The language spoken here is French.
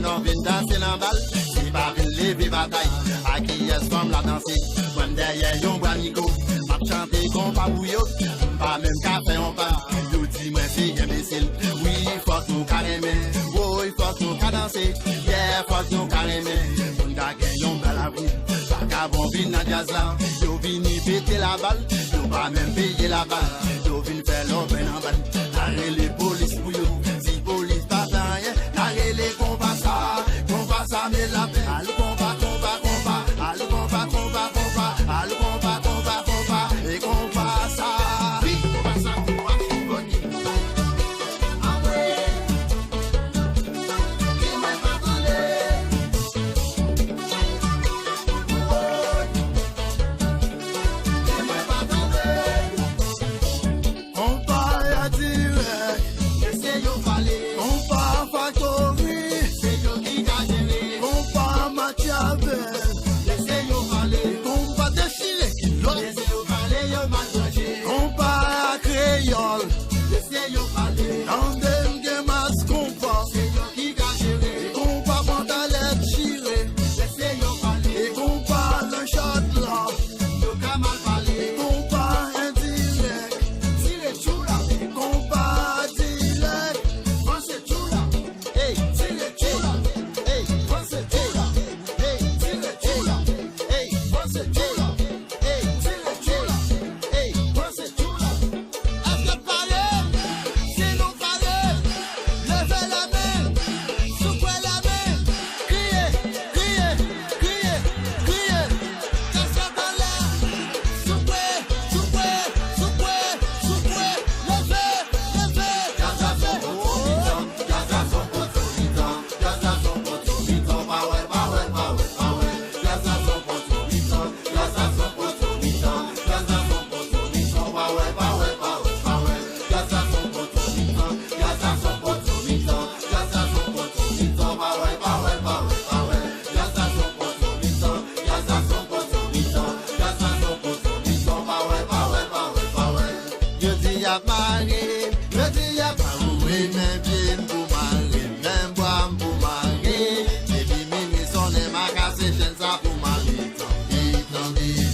Non, viens danser dans balle, si pas lever bataille, à qui est-ce qu'on la danser, moi derrière yon branico, m'a chanter comme pas bouillot, pas même café on parle, nous dis moi c'est imbécile, oui, faut nous carrément, oui, faut nous danser, yeah, faut nous carrément, on gagne yon belle avril, pas qu'à bon vin dans jazz là, yo vini péter la balle, yo pas même payer la balle, yo vini faire l'open en balle, arrêtez les polices pour yo, si police pas rien, arrêtez les combats. Ça met la paix, allô combat, allô combat, allô combat, et combat ça. Oui, combat ça, ah ouais, qui m'a pas donné. Qui m'a pas donné. Combat à direct, essayez au palais. Combat factory. Compa créole, laissez yo parler. Dans dem gen mas compa, c'est yo qui ka gérer. Compa pantalette chiré, laissez yo parler. Et compa le shot là, yo ka mal parler. Compa indirect, tire tout là. Et compa direct, c'est tout là. Hey, tire tout là. Hey, c'est tout là. Hey, tire tout là. Hey, c'est tout là. Je dis à pas oui, même bien pour marier, même boire pour marier. Et puis, mimi, son est ma casse, j'aime ça pour marier. Tant pis, tant pis.